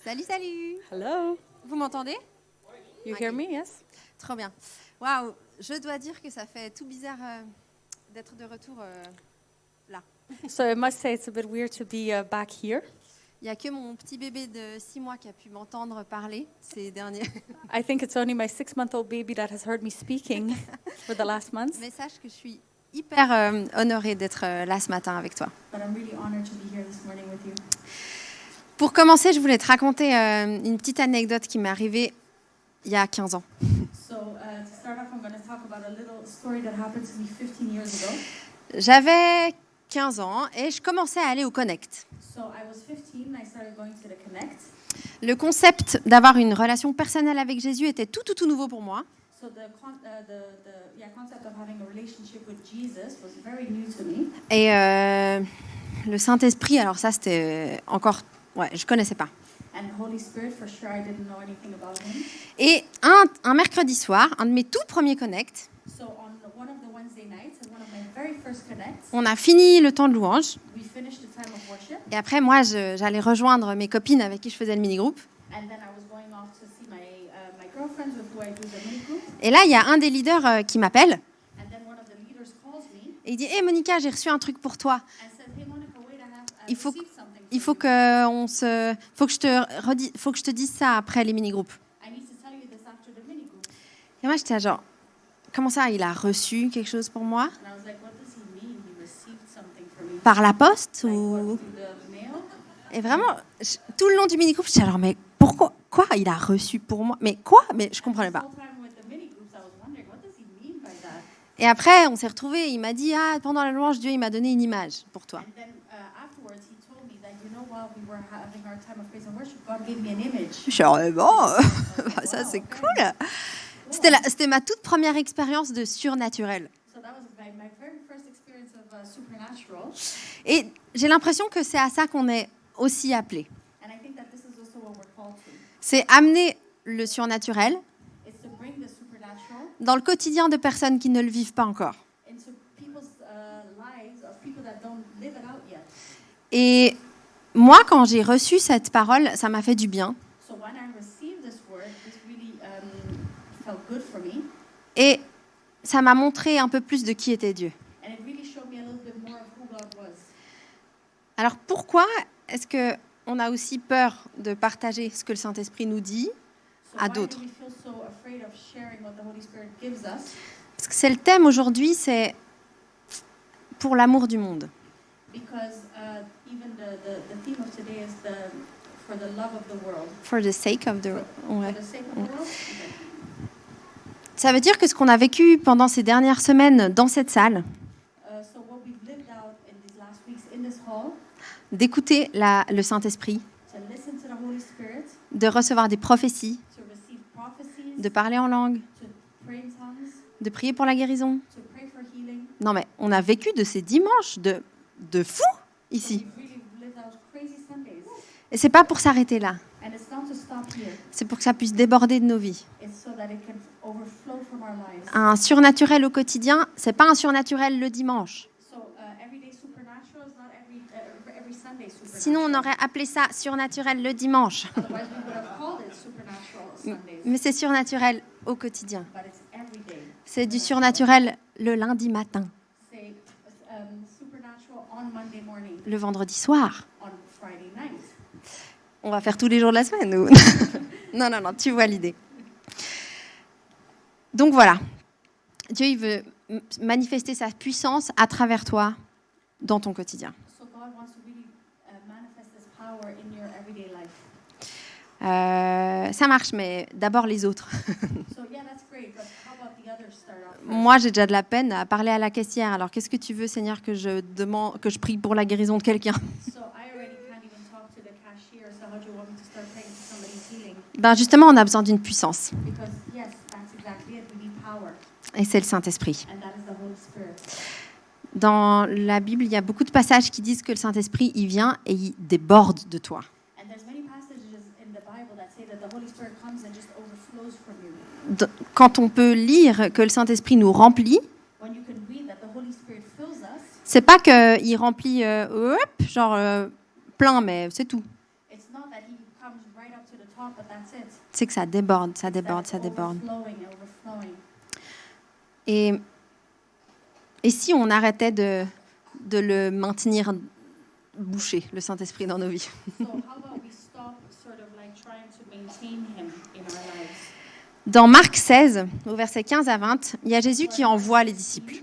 Salut, salut. Hello. Vous m'entendez? You hear me? Yes. Trop bien. Waouh, je dois dire que ça fait tout bizarre d'être de retour là. So I must say it's a bit weird to be back here. Il n'y a que mon petit bébé de 6 mois qui a pu m'entendre parler ces derniers. I think it's only my 6-month-old baby that has heard me speaking for the last month. Mais sache que je suis hyper honorée d'être là ce matin avec toi. But I'm really honored to be here this morning with you. Pour commencer, je voulais te raconter une petite anecdote qui m'est arrivée il y a 15 ans. So to start off, I'm going to talk about a little story that happened to me 15 years ago. J'avais 15 ans et je commençais à aller au Connect. So I was 15 and I started going to the Connect. Le concept d'avoir une relation personnelle avec Jésus était tout nouveau pour moi. So the concept of having a relationship with Jesus was very new to me. Et le Saint-Esprit, alors ça c'était encore, je connaissais pas. And Holy Spirit, for sure, I didn't know anything about him. Et un mercredi soir, un de mes tout premiers connects, So on one of the Wednesday nights, and one of my very first connects, on a fini le temps de louange. we finished the time of worship, Et après, moi, j'allais rejoindre mes copines avec qui je faisais le mini-groupe. and then I was going off to see my girlfriends with who I do the mini group. Et là, il y a un des leaders qui m'appelle. And then one of the leaders calls me Et il dit, « Hé Monica, j'ai reçu un truc pour toi. and said, "Hey Monica, wait, I have Il faut, received something. il faut que je te dise ça après les mini-groupes. I need to tell you this after the mini group." Et moi, j'étais genre, comment ça, il a reçu quelque chose pour moi? And I was like, "What does he mean? He received something from me? Par la poste Like, ou... what, through the mail?" Et vraiment, tout le long du mini-groupe, j'étais genre, mais pourquoi? Quoi? Il a reçu pour moi? Mais quoi? Mais je comprenais This pas. whole time with the mini groups, I was wondering, what does he mean by that? Et après, on s'est retrouvés. Il m'a dit, pendant la louange, Dieu, il m'a donné une image pour toi. And then afterwards, he told me that, while we were having our time of praise and worship, God gave me an image. Je suis genre, bon, ça c'est cool. C'était ma toute première expérience de surnaturel. So that was my very first experience of supernatural. Et j'ai l'impression que c'est à ça qu'on est aussi appelé. And I think that this is also what we're called to. C'est amener le surnaturel It's to bring the supernatural dans le quotidien de personnes qui ne le vivent pas encore. into people's lives of people that don't live it out yet. Et moi, quand j'ai reçu cette parole, ça m'a fait du bien. So when I received this word, this really felt good for me. Et ça m'a montré un peu plus de qui était Dieu. And it really showed me a little bit more of who God was. Alors pourquoi est-ce qu'on a aussi peur de partager ce que le Saint-Esprit nous dit So à why do d'autres? we feel so afraid of sharing what the Holy Spirit gives us? Parce que c'est le thème aujourd'hui, c'est pour l'amour du monde. Because even the theme of today is for the love of the world. For the sake of the... For Ouais. the sake of the world? Okay. Ça veut dire que ce qu'on a vécu pendant ces dernières semaines dans cette salle, So what we've lived out in these last weeks in this hall, d'écouter le Saint-Esprit, to listen to the Holy Spirit, de recevoir des prophéties, to receive prophecies, de parler en langue, to pray in tongues, de prier pour la guérison. to pray for healing. Non mais on a vécu de ces dimanches de fou ici. We've really lived out crazy Sundays. Et c'est pas pour s'arrêter là. And it's not to stop here. C'est pour que ça puisse déborder de nos vies. It's so that it can overflow from our lives. Un surnaturel au quotidien, c'est pas un surnaturel le dimanche. So everyday supernatural is not every Sunday supernatural. Sinon on aurait appelé ça surnaturel le dimanche. Otherwise we would have called it supernatural Sundays. Mais c'est surnaturel au quotidien. But it's every day. C'est du surnaturel le lundi matin, Say supernatural on Monday morning, le vendredi soir. on Friday night. On va faire tous les jours de la semaine, nous. Non, tu vois l'idée. Donc voilà, Dieu il veut manifester sa puissance à travers toi dans ton quotidien. So God wants to really manifest this power in your everyday life. Ça marche, mais d'abord les autres. So yeah, that's great, but how about the others start off first? Moi, j'ai déjà de la peine à parler à la caissière. Alors, qu'est-ce que tu veux, Seigneur, que je prie pour la guérison de quelqu'un? So I already can't even talk to the cashier, so how do you want me to start praying for somebody's healing? Ben justement, on a besoin d'une puissance. Because yes, that's exactly it. We need power, Et c'est le Saint-Esprit. and that is the Holy Spirit. Dans la Bible, il y a beaucoup de passages qui disent que le Saint-Esprit, il vient et il déborde de toi. And there's many passages in the Bible that say that the Holy Spirit comes and just overflows from you. Quand on peut lire que le Saint-Esprit nous remplit, When you can read that the Holy Spirit fills us, c'est pas qu'il remplit plein, mais c'est tout. it's not that He comes right up to the top, but that's it. C'est que ça déborde, ça It's that déborde, it's ça déborde. overflowing and overflowing. Et si on arrêtait de le maintenir bouché, le Saint-Esprit, dans nos vies? So how about we stop sort of like trying to maintain him in our lives? Dans Marc 16, au verset 15 à 20, il y a Jésus qui envoie les disciples.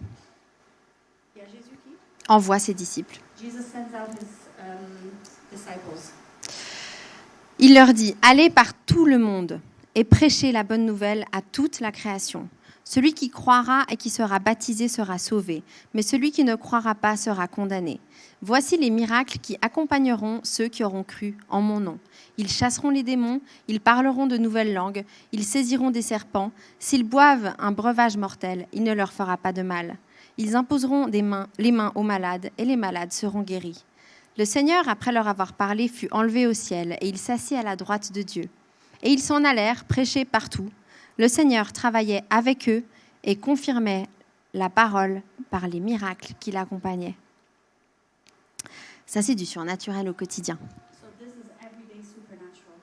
Il y a Jésus qui? Envoie ses disciples. Jesus sends out his disciples. Il leur dit, allez par tout le monde et prêchez la bonne nouvelle à toute la création. Celui qui croira et qui sera baptisé sera sauvé, mais celui qui ne croira pas sera condamné. Voici les miracles qui accompagneront ceux qui auront cru en mon nom. Ils chasseront les démons, ils parleront de nouvelles langues, ils saisiront des serpents. S'ils boivent un breuvage mortel, il ne leur fera pas de mal. Ils imposeront les mains aux malades et les malades seront guéris. Le Seigneur, après leur avoir parlé, fut enlevé au ciel et il s'assit à la droite de Dieu. Et ils s'en allèrent prêcher partout. Le Seigneur travaillait avec eux et confirmait la parole par les miracles qui l'accompagnaient. Ça, c'est du surnaturel au quotidien. So this is everyday supernatural.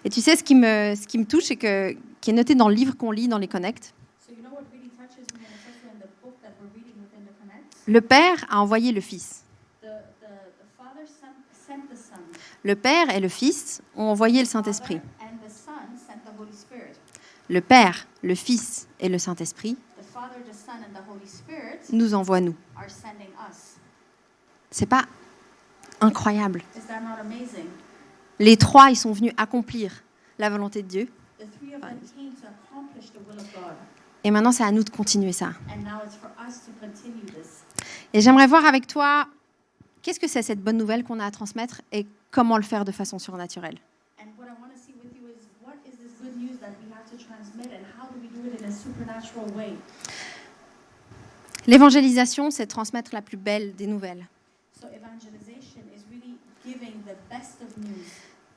Et tu sais, ce qui me touche, et qui est noté dans le livre qu'on lit dans les Connects. So you know what really touches me, and it's also in the book that we're reading within the Connect? Le Père a envoyé le Fils. The Father sent the Son. Le Père et le Fils ont envoyé le Saint-Esprit. And the Son sent the Holy Spirit. Le Père, le Fils et le Saint-Esprit The Father, the Son, and the Holy Spirit nous envoient nous. are sending us. C'est pas incroyable? Is that not amazing? Les trois, ils sont venus accomplir la volonté de Dieu. The three of them came to accomplish the will of God. Et maintenant, c'est à nous de continuer ça. And now it's for us to continue this. Et j'aimerais voir avec toi, qu'est-ce que c'est cette bonne nouvelle qu'on a à transmettre et comment le faire de façon surnaturelle. And what I want to see with you is what is this good news that we have to transmit and how do we do it in a supernatural way? L'évangélisation, c'est transmettre la plus belle des nouvelles. So evangelization is really giving the best of news.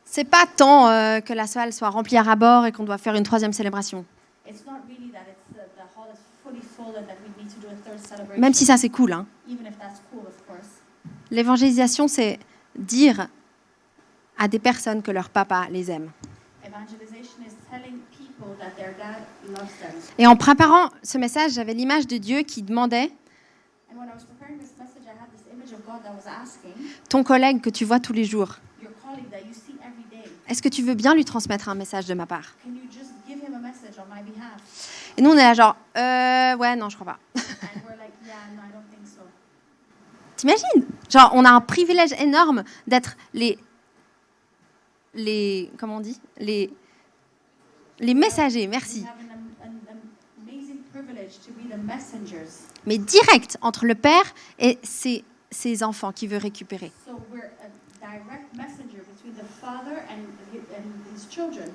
C'est pas tant que la salle soit remplie à ras-bord et qu'on doit faire une troisième célébration. It's not really that the hall is fully full and that we need to do a third celebration. Même si ça, c'est cool, hein. Even if that's cool, of course. L'évangélisation, c'est dire à des personnes que leur papa les aime. Evangelization is telling people that their dad loves them. Et en préparant ce message, j'avais l'image de Dieu qui demandait, And when I was preparing this message, I had this image of God that was asking ton collègue que tu vois tous les jours, your colleague that you see every day, est-ce que tu veux bien lui transmettre un message de ma part? can you just give him a message on my behalf? Et nous, on est là genre, ouais, non, je crois pas. And we're like, yeah, no, I don't think so. T'imagines? Genre, on a un privilège énorme d'être les comment on dit? Les messagers, merci. We have an amazing privilege to be the messengers. Mais direct entre le Père et ses enfants qu'il veut récupérer. So we're a direct messenger between the Father and his children.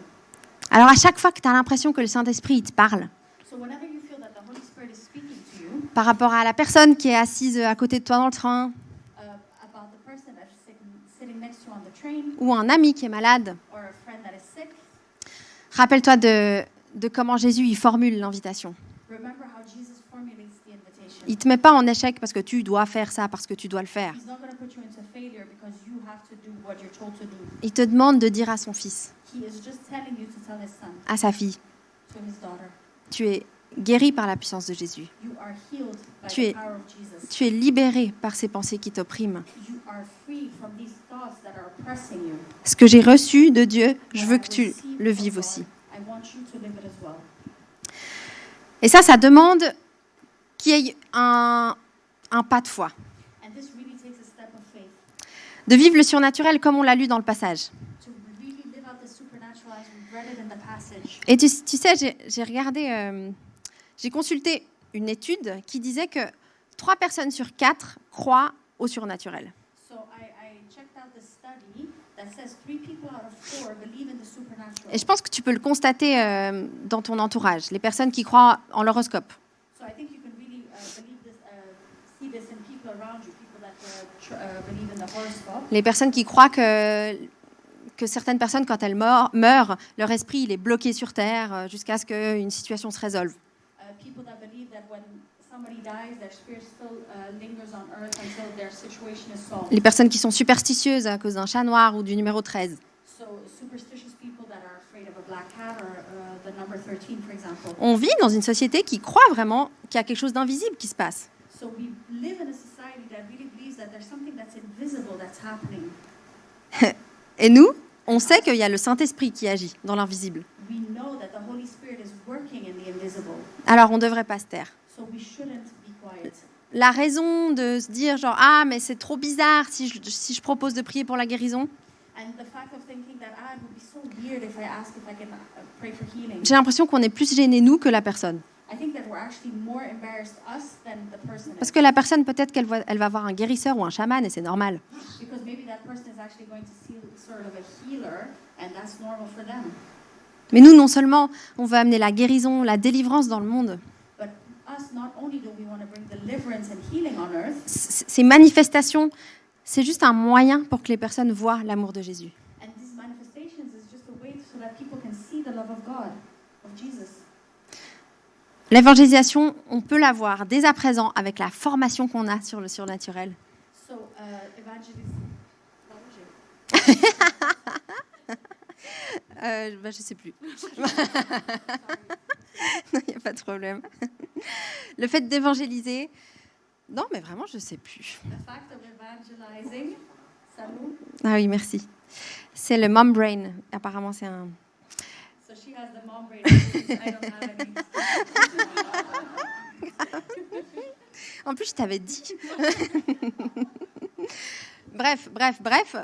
Alors, à chaque fois que tu as l'impression que le Saint-Esprit il te parle, So whenever you feel that the Holy Spirit is speaking to you par rapport à la personne qui est assise à côté de toi dans le train, about the person that's sitting next to you on the train ou un ami qui est malade, or a friend that is sick, rappelle-toi de comment Jésus il formule l'invitation. remember how Jesus formulates the invitation. Il ne te met pas en échec parce que tu dois faire ça, parce que tu dois le faire. He's not going to put you into failure because you have to do what you're told to do. Il te demande de dire à son fils, He is just telling you to tell his son, à sa fille, to his daughter, tu es guéri par la puissance de Jésus. you are healed by Tu the es- power of Jesus. Tu es libéré par ces pensées qui t'oppriment. You are free from these thoughts that are oppressing you. Ce que j'ai reçu de Dieu, je veux What que I tu received le from vives God, aussi. I want you to live it as well. Et ça demande qu'il y ait un pas de foi. And this really takes a step of faith De vivre le surnaturel comme on l'a lu dans le passage. to really live out the supernatural as we read it in the passage. Et tu sais, j'ai regardé, j'ai consulté une étude qui disait que 3 personnes sur 4 croient au surnaturel. So I checked out the study that says 3 people out of 4 believe in the supernatural. Et je pense que tu peux le constater dans ton entourage, les personnes qui croient en l'horoscope. So I think you can really see this in people around you, people that believe in the horoscope. Les personnes qui croient que certaines personnes, quand elles meurent, leur esprit il est bloqué sur Terre jusqu'à ce qu'une situation se résolve. People that believe that when somebody dies, their spirit still lingers on earth until their situation is solved. Les personnes qui sont superstitieuses à cause d'un chat noir ou du numéro 13. So superstitious people that are afraid of a black cat or the number 13, for example. On vit dans une société qui croit vraiment qu'il y a quelque chose d'invisible qui se passe. So we live in a society that really believes that there's something that's invisible that's happening. Et nous, on sait qu'il y a le Saint-Esprit qui agit dans l'invisible. We know that the Holy Spirit is working in the invisible. Alors on ne devrait pas se taire. So we shouldn't be quiet. La raison de se dire genre « Ah, mais c'est trop bizarre si je propose de prier pour la guérison », And the fact of thinking that it would be so weird if I ask if I can pray for healing. j'ai l'impression qu'on est plus gênés, nous, que la personne. I think that we're actually more embarrassed us than the person Parce is. que la personne, peut-être elle va voir un guérisseur ou un chaman et c'est normal. Because maybe that person is actually going to see sort of a healer and that's normal for them. Mais nous, non seulement, on veut amener la guérison, la délivrance dans le monde. But us, not only do we want to bring deliverance and healing on earth, Ces manifestations, c'est juste un moyen pour que les personnes voient l'amour de Jésus. and these manifestations is just a way so that people can see the love of God, of Jesus. L'évangélisation, on peut la voir dès à présent avec la formation qu'on a sur le surnaturel. So, evangelism. What was it? Je sais plus. Non, il n'y a pas de problème. Le fait d'évangéliser, non, mais vraiment, je sais plus. The fact of evangelizing. Salud. Ah oui, merci. C'est le mom brain. Apparemment, c'est un. So she has the mom brain. I don't have any. En plus, je t'avais dit. Bref,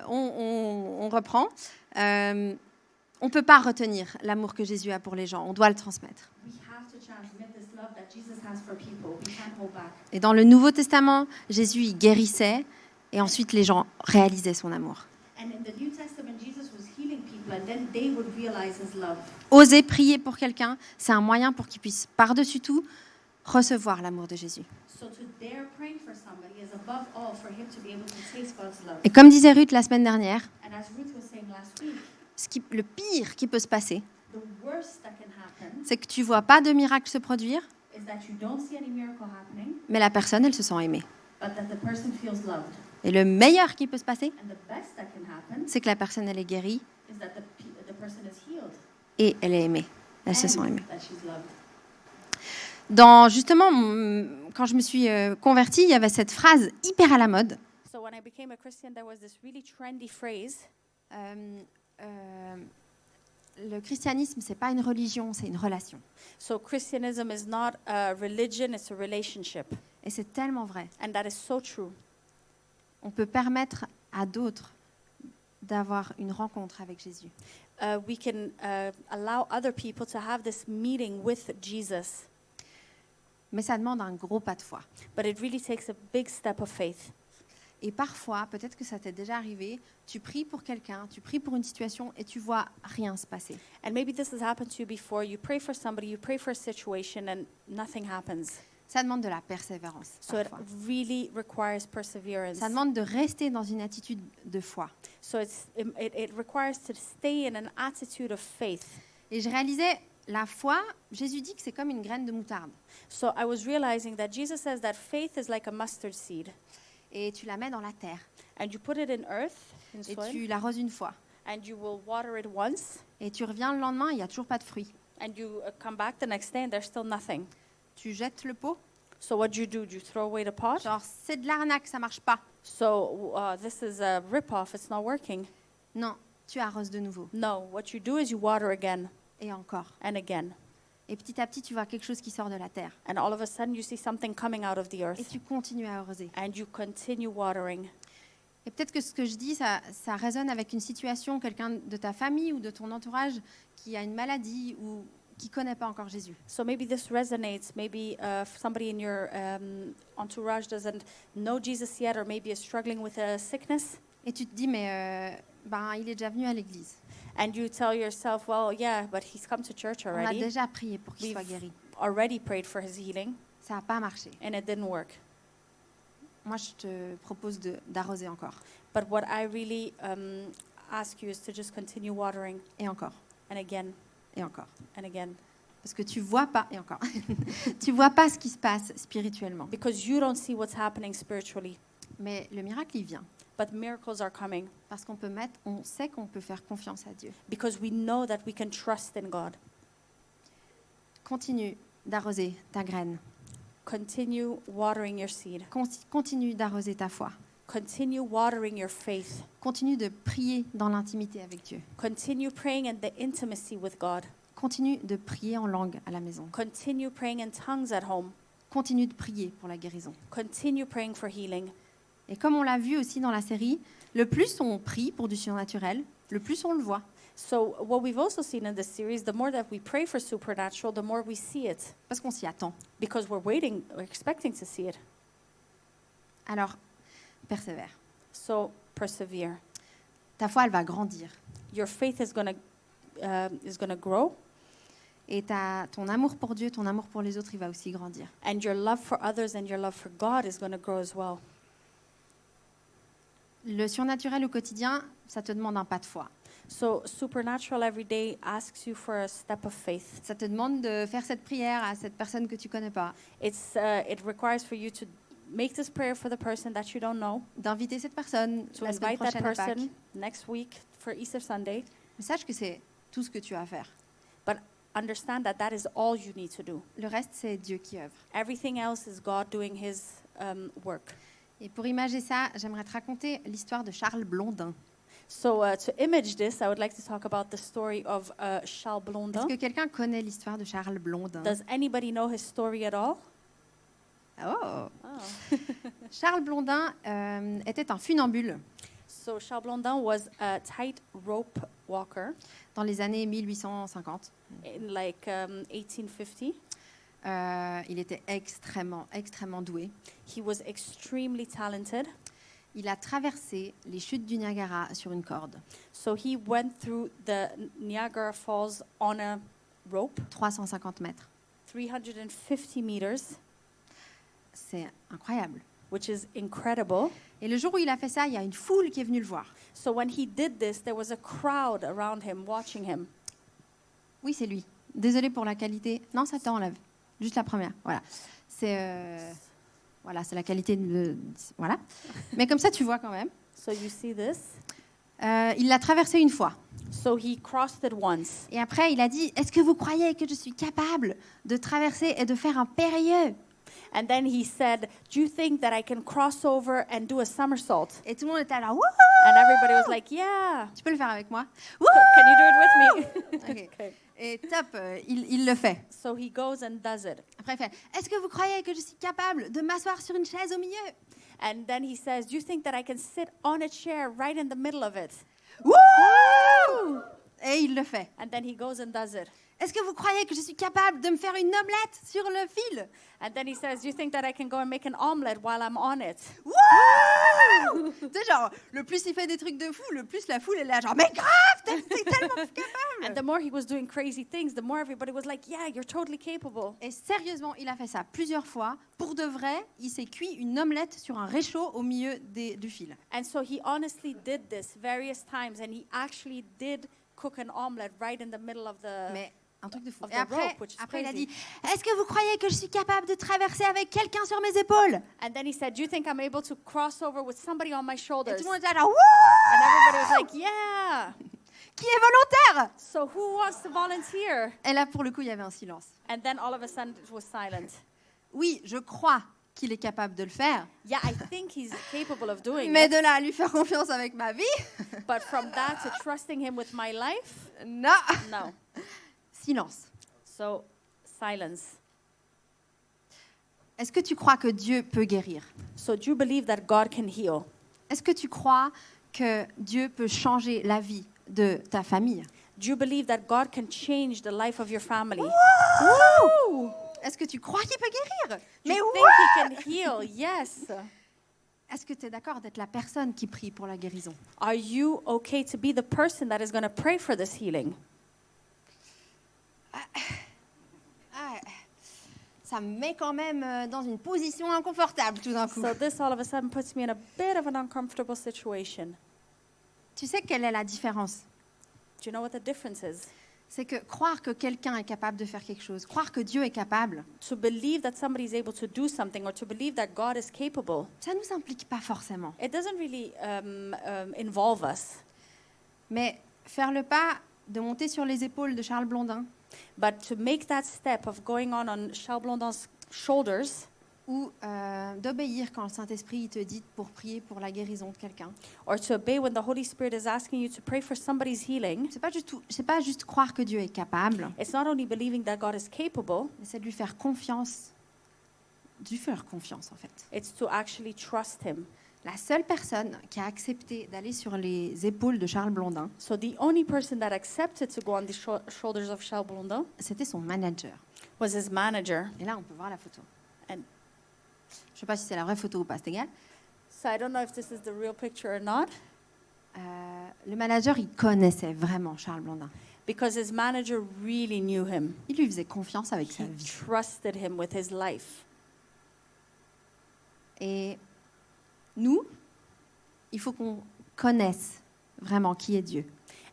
on reprend. On ne peut pas retenir l'amour que Jésus a pour les gens. On doit le transmettre. We have to transmit this love that Jesus has for people. We can't hold back. Et dans le Nouveau Testament, Jésus, il guérissait et ensuite les gens réalisaient son amour. And in the New Testament, Jesus was healing people, and then they would realize His love. Oser prier pour quelqu'un, c'est un moyen pour qu'il puisse, par-dessus tout, recevoir l'amour de Jésus. So to dare praying for somebody is above all for him to be able to taste God's love. Et comme disait Ruth la semaine dernière, And as Ruth was saying last week, le pire qui peut se passer, the worst that can happen c'est que tu vois pas de miracle se produire, is that you don't see any miracle happening, mais la personne, elle se sent aimée. but that the person feels loved. Et le meilleur qui peut se passer, And the best that can happen c'est que la personne, elle est guérie is that the person is healed et elle est aimée. Elle se sent and aimée. that she's loved. Justement, quand je me suis convertie, il y avait cette phrase hyper à la mode. So when I became a Christian, there was this really trendy phrase. Le christianisme, c'est pas une religion, c'est une relation. So Christianism is not a religion, it's a relationship. Et c'est tellement vrai. And that is so true. On peut permettre à d'autres d'avoir une rencontre avec Jésus. We can allow other people to have this meeting with Jesus. Mais ça demande un gros pas de foi. But it really takes a big step of faith. Et parfois, peut-être que ça t'est déjà arrivé, tu pries pour quelqu'un, tu pries pour une situation et tu vois rien se passer. And maybe this has happened to you before. You pray for somebody, you pray for a situation, and nothing happens. Ça demande de la persévérance. So it Parfois. really requires perseverance. Ça demande de rester dans une attitude de foi. So it requires to stay in an attitude of faith. Et je réalisais, la foi, Jésus dit que c'est comme une graine de moutarde. So I was realizing that Jesus says that faith is like a mustard seed. Et tu la mets dans la terre. And you put it in earth, in Et soil, tu l'arroses une fois. and you will water it once, Et tu reviens le lendemain, il n'y a toujours pas de fruits. and you come back the next day and there's still nothing. Tu jettes le pot. So what do? You throw away the pot? Genre, c'est de l'arnaque, ça marche pas. So this is a rip-off, it's not working. Non, tu arroses de nouveau. No, what you do is you water again Et encore. and again. Et petit à petit, tu vois quelque chose qui sort de la terre. And all of a sudden you see something coming out of the Et earth. tu continues à arroser. And you continue watering. Et peut-être que ce que je dis, ça résonne avec une situation, quelqu'un de ta famille ou de ton entourage qui a une maladie ou qui ne connaît pas encore Jésus. So maybe this resonates. Maybe somebody in your entourage doesn't know Jesus yet, or maybe is struggling with a sickness. Et tu te dis, mais il est déjà venu à l'église. And you tell yourself, well, yeah, but he's come to church On a already. déjà prié pour qu'il soit We've guéri. already prayed for his healing, Ça n'a pas marché. and it didn't work. Moi, je te propose d'arroser encore. But what I really ask you is to just continue watering, Et encore. and again, Et encore. and again. Parce que tu vois pas, et encore, tu vois pas ce qui se passe spirituellement. Because you don't see what's happening spiritually. Mais le miracle, il vient. but miracles are coming parce on sait qu'on peut faire confiance à Dieu. because we know that we can trust in God. Continue d'arroser ta graine. Continue watering your seed. Continue d'arroser ta foi. Continue watering your faith. Continue de prier dans l'intimité avec Dieu. Continue praying in the intimacy with God. Continue de prier en langue à la maison. Continue praying in tongues at home. Continue de prier pour la guérison. Continue praying for healing. Et comme on l'a vu aussi dans la série, le plus on prie pour du surnaturel, le plus on le voit. So what we've also seen in this series, the more that we pray for supernatural, the more we see it. Parce qu'on s'y attend. Because we're expecting to see it. Alors, persévère. So persevere. Ta foi, elle va grandir. Your faith is gonna grow. Et ton amour pour Dieu, ton amour pour les autres, il va aussi grandir. And your love for others and your love for God is gonna grow as well. Le surnaturel au quotidien, ça te demande un pas de foi. So supernatural every day asks you for a step of faith. Ça te demande de faire cette prière à cette personne que tu connais pas, It requires for you to make this prayer for the person that you don't know, d'inviter cette personne to la semaine invite that prochaine à Pâques. person next week for Easter Sunday. Mais sache que c'est tout ce que tu as à faire. But understand that that is all you need to do. Le reste, c'est Dieu qui œuvre. Everything else is God doing His work. Et pour imager ça, j'aimerais te raconter l'histoire de Charles Blondin. So to image this, I would like to talk about the story of Charles Est-ce Blondin. que quelqu'un connaît l'histoire de Charles Blondin? Does anybody know his story at all? Oh. Oh. Charles Blondin était un funambule So Charles Blondin was a tightrope walker dans les années 1850. in like 1850. Il était extrêmement doué. He was extremely talented. Il a traversé les chutes du Niagara sur une corde, So he went through the Niagara Falls on a rope, 350 mètres. 350 meters, C'est incroyable. which is incredible. Et le jour où il a fait ça, il y a une foule qui est venue le voir. So when he did this, there was a crowd around him watching him. Oui, c'est lui. Désolée pour la qualité. Non, ça t'enlève. Juste la première. Voilà. C'est la qualité de... Voilà. Mais comme ça, tu vois quand même. So you see this? Il l'a traversé une fois. So he crossed it once. Et après, il a dit, est-ce que vous croyez que je suis capable de traverser et de faire un périlleux? And then he said, "Do you think that I can cross over and do a somersault?" Et tout le monde était là, wouhou! And everybody was like, "Yeah." Tu peux le faire avec moi? Can you do it with me? Ok. Okay. Et top, il le fait. So he goes and does it. Après, il fait, est-ce que vous croyez que je suis capable de m'asseoir sur une chaise au milieu? And then he says, "Do you think that I can sit on a chair right in the middle of it?" Wouhou! Et il le fait. And then he goes and does it. Est-ce que vous croyez que je suis capable de me faire une omelette sur le fil? And then he says, "Do you think that I can go and make an omelet while I'm on it?" Wouhou! Tu sais, genre, le plus il fait des trucs de fou, le plus la foule est là, genre, mais grave, t'es tellement capable. And the more he was doing crazy things, the more everybody was like, "Yeah, you're totally capable." Et sérieusement, il a fait ça plusieurs fois. Pour de vrai, il s'est cuit une omelette sur un réchaud au milieu du fil. And so he honestly did this various times, and he actually did cook an omelet right in the middle of the... Mais un truc de fou. Of Et the après, rope, which is il a crazy. dit, est-ce que vous croyez que je suis capable de traverser avec quelqu'un sur mes épaules? And then he said, "Do you think I'm able to cross over with somebody on my Et shoulders?" tout le monde était là, And wouh! everybody was like, "Yeah." Qui est volontaire? So who wants to volunteer? Et là, pour le coup, il y avait un silence. And then all of a sudden it was silent. Oui, je crois qu'il est capable de le faire. Yeah, I think he's capable of doing Mais it. de là à lui faire confiance avec ma vie, But from that to trusting him with my life, non. no. Silence. So silence. Est-ce que tu crois que Dieu peut guérir? So do you believe that God can heal? Est-ce que tu crois que Dieu peut changer la vie de ta famille? Do you believe that God can change the life of your family? Wouh! Est-ce que tu crois qu'il peut guérir? Do you Mais think he ouais! can heal? Yes. Est-ce que tu es d'accord d'être la personne qui prie pour la guérison? Are you okay to be the person that is going to pray for this healing? Ah, ça me met quand même dans une position inconfortable tout d'un coup. So this all of a sudden puts me in a bit of an uncomfortable situation. Tu sais quelle est la différence? Do you know what the difference is? c'est que croire que quelqu'un est capable de faire quelque chose, croire que Dieu est capable, To believe that somebody is able to do something or to believe that God is capable, ça ne nous implique pas forcément. it doesn't really involve us. Mais faire le pas de monter sur les épaules de Charles Blondin But to make that step of going on Charles Blondin's shoulders, ou d'obéir quand le Saint-Esprit te dit pour prier pour la guérison de quelqu'un, or to obey when the Holy Spirit is asking you to pray for somebody's healing, c'est pas juste croire que Dieu est capable, it's not only believing that God is capable, mais c'est de lui faire confiance en fait. it's to actually trust Him. La seule personne qui a accepté d'aller sur les épaules de Charles Blondin, So the only person that accepted to go on the shoulders of Charles Blondin c'était son manager. was his manager. Et là, on peut voir la photo. And Je ne sais pas si c'est la vraie photo ou pas, c'est égal. so I don't know if this is the real picture or not, Le manager, il connaissait vraiment Charles Blondin. because his manager really knew him. Il lui faisait confiance avec sa He vie. trusted him with his life. Et nous, il faut qu'on connaisse vraiment qui est Dieu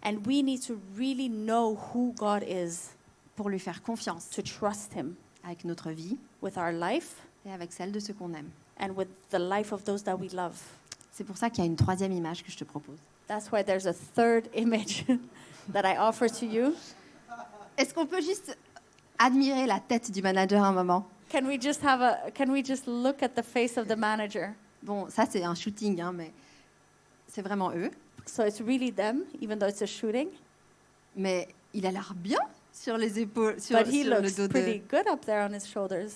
And we need to really know who God is pour lui faire confiance to trust Him avec notre vie with our life et avec celle de ceux qu'on aime. and with the life of those that we love. C'est pour ça qu'il y a une troisième image que je te propose. That's why there's a third image that I offer to you. Est-ce qu'on peut juste admirer la tête du manager un moment? Can we just look at the face of the manager? Bon, ça c'est un shooting, hein, mais c'est vraiment eux. So it's really them, even though it's a shooting. Mais il a l'air bien sur les épaules, sur But he le looks dos pretty de... good up there on his shoulders.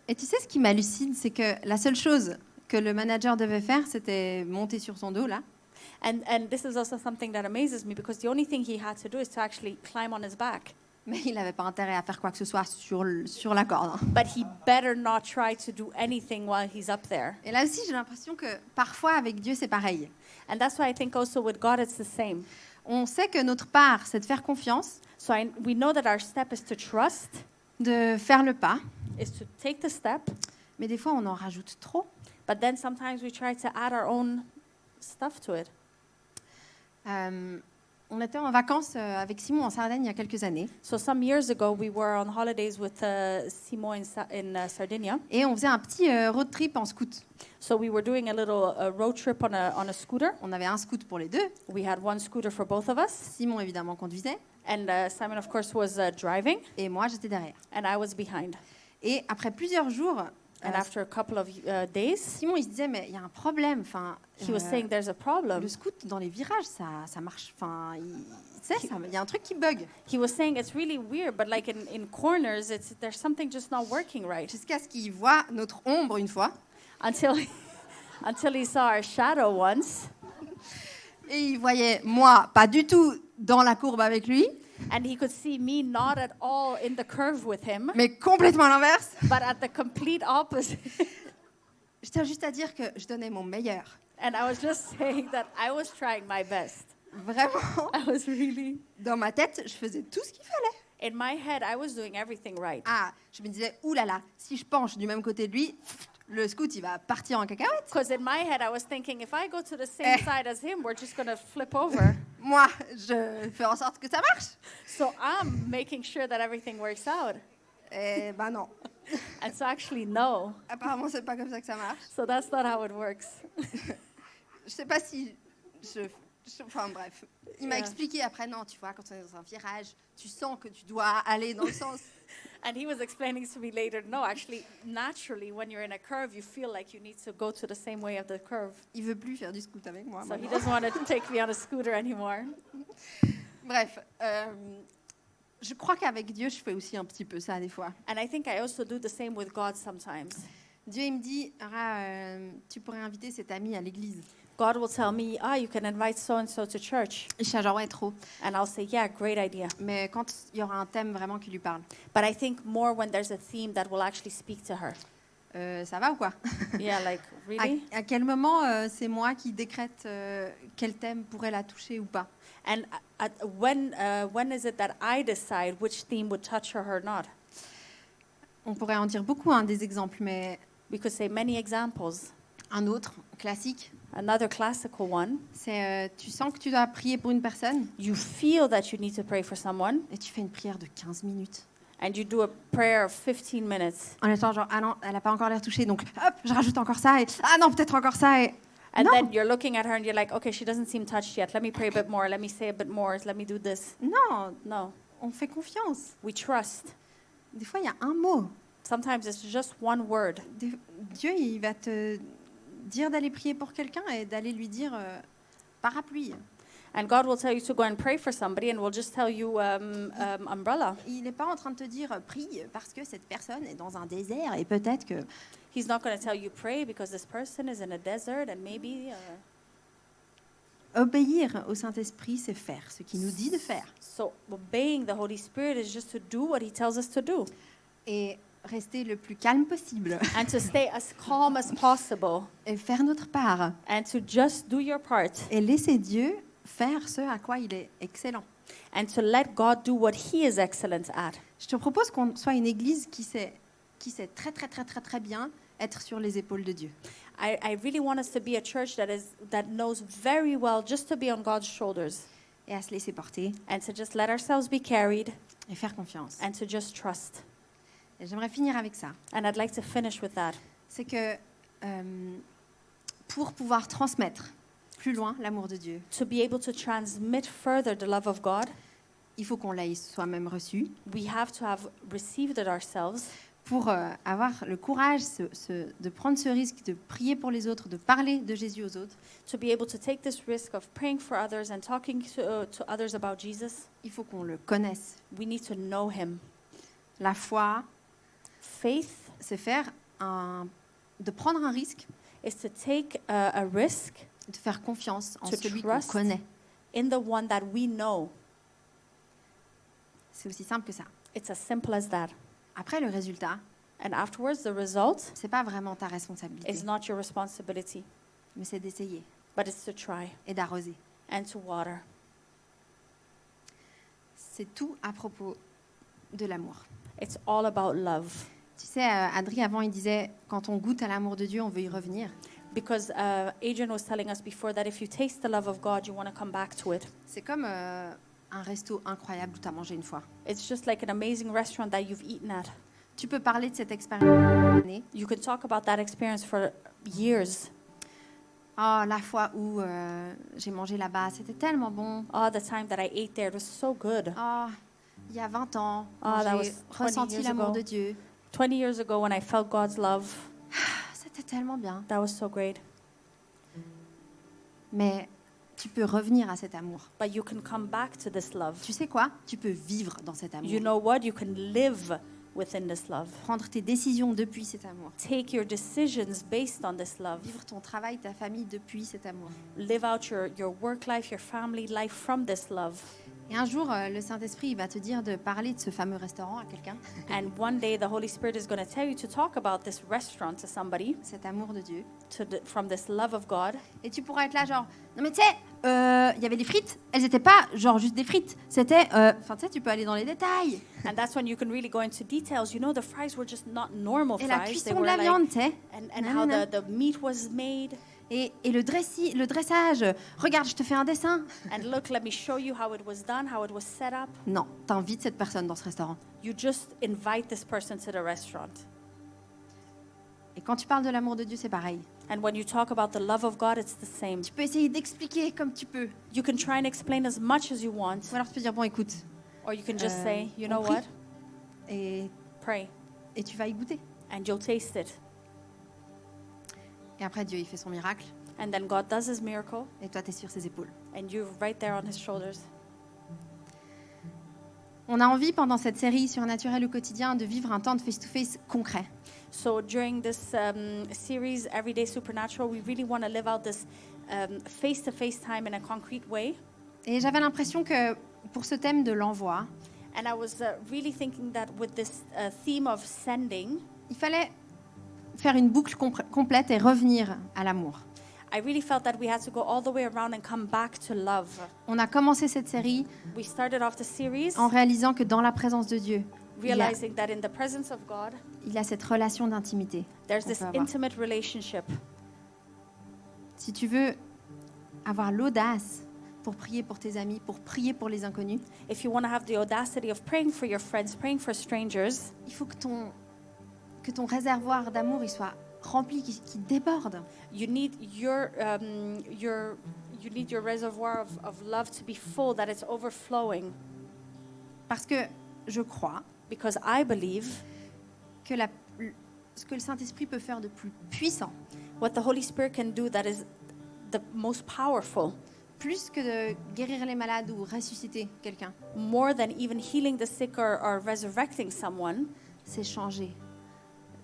Et tu sais ce qui m'hallucine, c'est que la seule chose que le manager devait faire, c'était monter sur son dos là. And this is also something that amazes me, because the only thing he had to do is to actually climb on his back. Mais il n'avait pas intérêt à faire quoi que ce soit sur la corde, hein. But he better not try to do anything while he's up there. Et là aussi, j'ai l'impression que parfois avec Dieu, c'est pareil. And that's why I think also with God it's the same. On sait que notre part, c'est de faire confiance, So we know that our step is to trust, de faire le pas, is to take the step, mais des fois, on en rajoute trop. but then sometimes we try to add our own stuff to it. On était en vacances avec Simon en Sardaigne il y a quelques années So some years ago we were on holidays with Simo in Sardinia. et on faisait un petit road trip en scoot. So we were doing a little road trip on a scooter. On avait un scoot pour les deux. We had one scooter for both of us. Simon, évidemment, conduisait And Simon, of course, was driving, et moi, j'étais derrière. and I was behind. Et après plusieurs jours, And after a couple of days, Simon, il se disait, mais il y a un problème. Enfin, he was saying there's a problem. le scoot dans les virages, ça marche. Enfin, il y a un truc qui bug. He was saying it's really weird, but like in corners, there's something just not working right. Jusqu'à ce qu'il voit notre ombre une fois. Until he saw our shadow once, Et il voyait moi pas du tout dans la courbe avec lui, and he could see me not at all in the curve with him, mais complètement à l'inverse. but at the complete opposite. Je tiens juste à dire que je donnais mon meilleur. And I was just saying that I was trying my best. Vraiment, I was really, dans ma tête, je faisais tout ce qu'il fallait. in my head, I was doing everything right. Ah, je me disais, oulala, si je penche du même côté de lui, le scoot, il va partir en cacahuète. Because in my head, I was thinking, if I go to the same side as him, we're just going to flip over. Moi, je fais en sorte que ça marche. So I'm making sure that everything works out. Eh ben non. And so actually, no. Apparemment, c'est pas comme ça que ça marche. So that's not how it works. Je sais pas si enfin bref. Il m'a Yeah. expliqué après, non, tu vois, quand on est dans un virage, tu sens que tu dois aller dans le sens. And he was explaining to me later, no, actually, naturally, when you're in a curve, you feel like you need to go to the same way of the curve. Il veut plus faire du scoot avec moi. So he maintenant. doesn't want to take me on a scooter anymore. Bref, je crois qu'avec Dieu, je fais aussi un petit peu ça des fois. And I think I also do the same with God sometimes. Dieu, il me dit, tu pourrais inviter cet ami à l'église. God will tell me, you can invite so-and-so to church. Et je suis genre, ouais, trop. And I'll say, yeah, great idea. Mais quand il y aura un thème vraiment qui lui parle, But I think more when there's a theme that will actually speak to her. ça va ou quoi? Yeah, like, really? À quel moment c'est moi qui décrète quel thème pourrait la toucher ou pas? And when is it that I decide which theme would touch her or not? On pourrait en dire beaucoup, hein, des exemples, mais We could say many examples. Un autre classique, Another classical one, c'est tu sens que tu dois prier pour une personne you feel that you need to pray for someone, et tu fais une prière de 15 minutes. and you do a prayer of 15 minutes. En étant genre, ah non, elle n'a pas encore l'air touchée, donc hop, je rajoute encore ça, et ah non, peut-être encore ça, et And non, then you're looking at her and you're like, okay, she doesn't seem touched yet. Let me pray a bit more. Let me say a bit more. Let me do this. non, No, on fait confiance. we trust. Des fois, il y a un mot. Sometimes it's just one word. Dieu, il va te dire d'aller prier pour quelqu'un et d'aller lui dire parapluie. And God will tell you to go and pray for somebody and will just tell you umbrella. Il n'est pas en train de te dire prie parce que cette personne est dans un désert et peut-être que... He's not going to tell you pray because this person is in a desert and maybe... Obéir au Saint-Esprit, c'est faire ce qu'il nous dit de faire. So obeying the Holy Spirit is just to do what he tells us to do. Et rester le plus calme possible. And to stay as calm as possible. Et faire notre part. And to just do your part. Et laisser Dieu faire ce à quoi il est excellent. And to let God do what he is excellent at. Je te propose qu'on soit une église qui sait très bien être sur les épaules de Dieu. I really want us to be a church that knows very well just to be on God's shoulders Et à se laisser porter and to just let ourselves be carried et faire confiance. and to just trust. Et j'aimerais finir avec ça. And I'd like to finish with that. C'est que pour pouvoir transmettre plus loin l'amour de Dieu, To be able to transmit further the love of God, il faut qu'on l'ait soi-même reçu. we have to have received it ourselves. Pour avoir le courage de prendre ce risque, de prier pour les autres, de parler de Jésus aux autres, To be able to take this risk of praying for others and talking to others about Jesus, il faut qu'on le connaisse. we need to know him. La foi, Faith c'est de prendre un risque, is to take a risk de faire confiance en To celui qu'on trust. connaît. in the one that we know. C'est aussi simple que ça. It's as simple as that. Après, le résultat, And afterwards, the result c'est pas vraiment ta responsabilité, is not your responsibility, mais c'est d'essayer but it's to try et d'arroser. and to water. C'est tout à propos de l'amour. It's all about love. Tu sais, Adrien, avant, il disait, quand on goûte à l'amour de Dieu, on veut y revenir. Because Adrian was telling us before that if you taste the love of God, you want to come back to it. C'est comme un resto incroyable où tu as mangé une fois. It's just like an amazing restaurant that you've eaten at. Tu peux parler de cette expérience. You can talk about that experience for years. Oh, la fois où j'ai mangé là-bas, c'était tellement bon. Oh, the time that I ate there, it was so good. Oh, il y a 20 ans, Ah, that quand was j'ai 20 ressenti years l'amour ago. de Dieu. 20 years ago when I felt God's love, C'était tellement bien. that was so great. Mais tu peux revenir à cet amour. But you can come back to this love. Tu sais quoi? Tu peux vivre dans cet amour. You know what? You can live within this love. Prendre tes décisions depuis cet amour. Take your decisions based on this love. Vivre ton travail, ta famille depuis cet amour. Live out your work life, your family life from this love. Et un jour, le Saint-Esprit il va te dire de parler de ce fameux restaurant à quelqu'un. And one day the Holy Spirit is going to tell you to talk about this restaurant to somebody, Cet amour de Dieu. from this love of God. Et tu pourras être là genre, non mais tu sais, il y avait des frites, elles n'étaient pas genre juste des frites, c'était, enfin tu sais, tu peux aller dans les détails. And that's when you can really go into details. You know, the fries were just not normal Et la fries. cuisson de la viande, tu sais. and how the meat was made. Et le dressage, regarde, je te fais un dessin. And look, let me show you how it was done, how it was set up. Non, t'invites cette personne dans ce restaurant. You just invite this person to the restaurant. Et quand tu parles de l'amour de Dieu, c'est pareil. And when you talk about the love of God, it's the same. Tu peux essayer d'expliquer comme tu peux. You can try and explain as much as you want, Ou alors tu peux dire, bon écoute, or you can just say, you on know prie. what? et Pray, tu vas y goûter. and you'll taste it. Et après, Dieu, il fait son miracle. And then God does his miracle, Et toi, tu es sur ses épaules. and you're right there on his shoulders. On a envie, pendant cette série Surnaturel au quotidien, de vivre un temps de face-to-face concret. So during this series, Everyday Supernatural, we really want to live out this face-to-face time in a concrete way. Et j'avais l'impression que pour ce thème de l'envoi, And I was really thinking that with this theme of sending, il fallait faire une boucle complète et revenir à l'amour. I really felt that we had to go all the way around and come back to love. On a commencé cette série We started off the series en réalisant que dans la présence de Dieu, realizing that in the presence of God, il y a cette relation d'intimité. there's qu'on this peut avoir. intimate relationship. Si tu veux avoir l'audace pour prier pour tes amis, pour prier pour les inconnus, if you want to have the audacity of praying for your friends, praying for strangers, il faut que ton réservoir d'amour il soit rempli, qu'il déborde. you need your reservoir of love to be full, that it's overflowing. Parce que je crois Because I believe que ce que le Saint-Esprit peut faire de plus puissant, what the Holy Spirit can do that is the most powerful, plus que de guérir les malades ou ressusciter quelqu'un, more than even healing the sick or resurrecting someone, c'est changer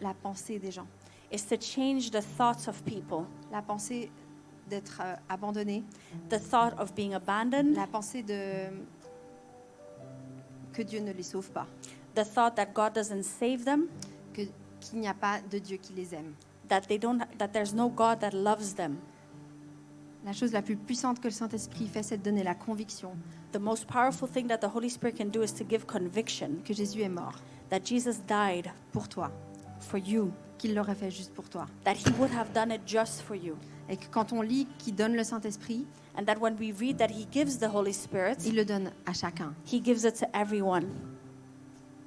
la pensée des gens, is to change the thoughts of people, la pensée d'être abandonné, the thought of being abandoned, la pensée que Dieu ne les sauve pas, the thought that God doesn't save them, qu'il n'y a pas de Dieu qui les aime. that there's no God that loves them. La chose la plus puissante que le Saint-Esprit fait, c'est de donner la conviction The most powerful thing that the Holy Spirit can do is to give conviction que Jésus est mort that Jesus died pour toi, for you, qu'il l'aurait fait juste pour toi. that he would have done it just for you. Et que quand on lit qu'il donne le Saint-Esprit, And that when we read that he gives the Holy Spirit, il le donne à chacun. he gives it to everyone.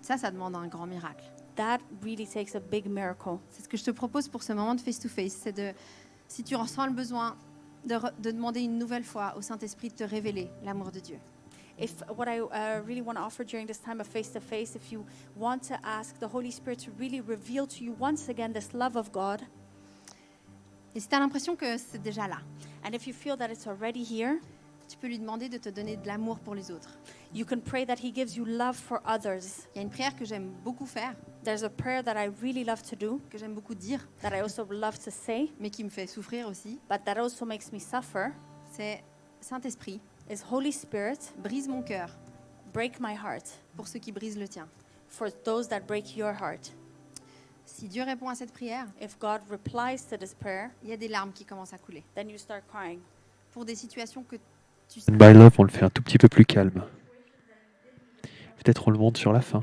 Ça demande un grand miracle. That really takes a big miracle. C'est ce que je te propose pour ce moment de face-to-face. C'est si tu ressens le besoin de demander une nouvelle fois au Saint-Esprit de te révéler l'amour de Dieu. If what I really want to offer during this time of face-to-face, if you want to ask the Holy Spirit to really reveal to you once again this love of God, Et si tu as l'impression que c'est déjà là, and if you feel that it's already here, tu peux lui demander de te donner de l'amour pour les autres. you can pray that he gives you love for others. Il y a une prière que j'aime beaucoup faire, There's a prayer that I really love to do, que j'aime beaucoup dire, that I also love to say, mais qui me fait souffrir aussi. but that also makes me suffer, C'est Saint-Esprit, is Holy Spirit, brise mon cœur break my heart pour ceux qui brisent le tien. for those that break your heart. Si Dieu répond à cette prière, If God replies to this prayer, il y a des larmes qui commencent à couler. then you start crying. Pour des situations que tu sais. By Love, on le fait un tout petit peu plus calme. Peut-être on le monte sur la fin.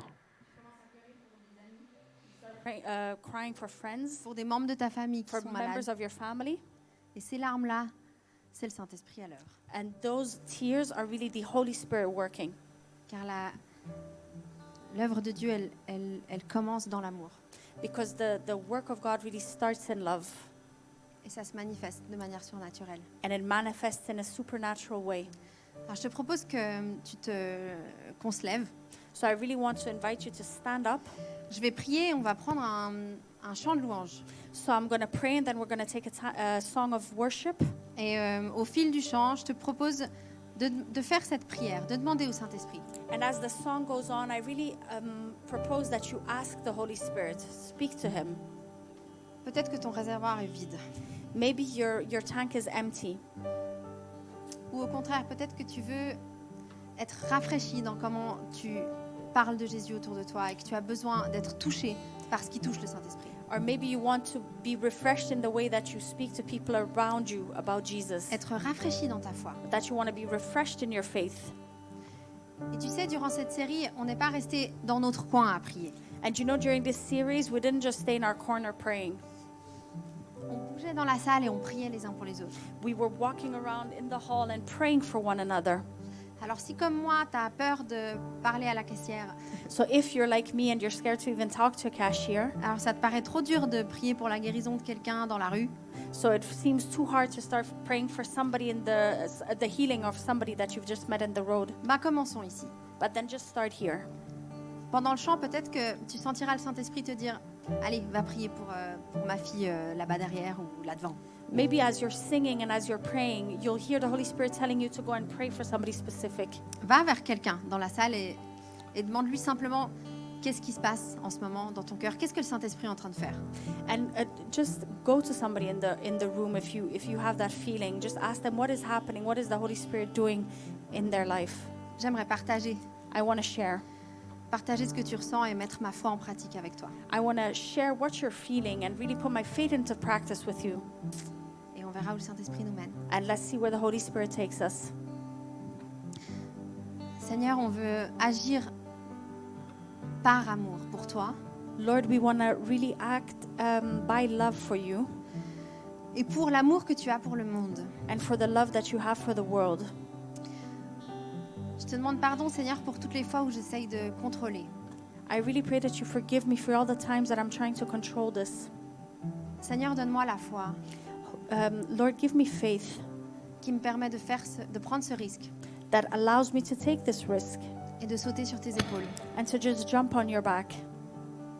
Crying for friends, Pour des membres de ta famille qui for sont members malades. of your family. Et ces larmes-là, c'est le Saint-Esprit à l'œuvre. And those tears are really the Holy Spirit working. Car l'œuvre de Dieu, elle commence dans l'amour. Because the work of God really starts in love. Et ça se manifeste de manière surnaturelle. And it manifests in a supernatural way. Alors je te propose qu'on se lève. So I really want to invite you to stand up. Je vais prier, on va prendre un chant de louange. So I'm going to pray and then we're going to take a song of worship. Et au fil du chant, je te propose de faire cette prière, de demander au Saint-Esprit. And as the song goes on, I really propose that you ask the Holy Spirit, speak to him. Peut-être que ton réservoir est vide. Maybe your tank is empty. Ou au contraire, peut-être que tu veux être rafraîchi dans comment tu parles de Jésus autour de toi et que tu as besoin d'être touché par ce qui touche le Saint-Esprit. Or maybe you want to be refreshed in the way that you speak to people around you about Jesus. Être rafraîchi dans ta foi. That you want to be refreshed in your faith. Et tu sais, durant cette série, on n'est pas resté dans notre coin à prier. And you know, during this series, we didn't just stay in our corner praying. On bougeait dans la salle et on priait les uns pour les autres. We were walking around in the hall and praying for one another. Alors si comme moi, tu as peur de parler à la caissière, So if you're like me and you're scared to even talk to a cashier, alors ça te paraît trop dur de prier pour la guérison de quelqu'un dans la rue, so it seems too hard to start praying for somebody in the healing of somebody that you've just met in the road. bah commençons ici. But then just start here. Pendant le chant, peut-être que tu sentiras le Saint-Esprit te dire « Allez, va prier pour ma fille là-bas derrière ou là-devant. » Maybe as you're singing and as you're praying, you'll hear the Holy Spirit telling you to go and pray for somebody specific. Va vers quelqu'un dans la salle et demande-lui simplement qu'est-ce qui se passe en ce moment dans ton cœur. Qu'est-ce que le Saint-Esprit est en train de faire? And just go to somebody in the room if you have that feeling. Just ask them what is happening, what is the Holy Spirit doing in their life. J'aimerais partager I want to share. Partager ce que tu ressens et mettre ma foi en pratique avec toi. I want to share what you're feeling and really put my faith into practice with you. Et on verra où le Saint-Esprit nous mène. And let's see where the Holy Spirit takes us. Seigneur, on veut agir par amour pour toi. Lord, we want to really act by love for you. et pour l'amour que tu as pour le monde. and for the love that you have for the world. Je te demande pardon, Seigneur, pour toutes les fois où j'essaye de contrôler. I really pray that you forgive me for all the times that I'm trying to control this. Seigneur, donne-moi la foi Lord, give me faith qui me permet de prendre ce risque that allows me to take this risk et de sauter sur tes épaules and to just jump on your back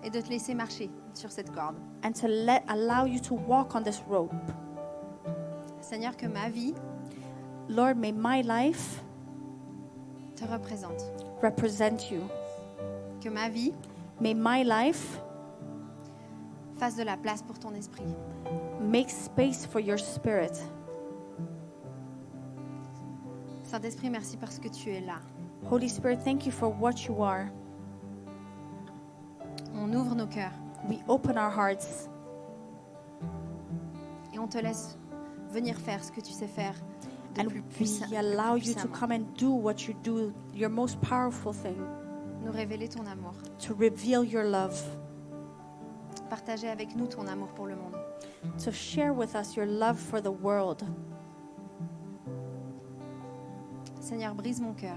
et de te laisser marcher sur cette corde. and to allow you to walk on this rope. Seigneur, que ma vie Lord, may my life te représente. represent you. Que ma vie May my life fasse de la place pour ton esprit. make space for your spirit. Saint-Esprit, merci parce que tu es là. Holy Spirit, thank you for what you are. On ouvre nos cœurs We open our hearts et on te laisse venir faire ce que tu sais faire de and plus we allow you to puissamment. come and do what you do, your most powerful thing, Nous révéler ton amour. to reveal your love, Partager avec nous ton amour pour le monde. to share with us your love for the world. Seigneur, brise mon cœur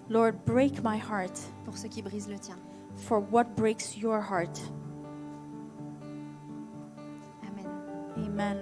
Lord, break my heart pour ceux qui brisent le tien. for what breaks your heart. Amen. Amen.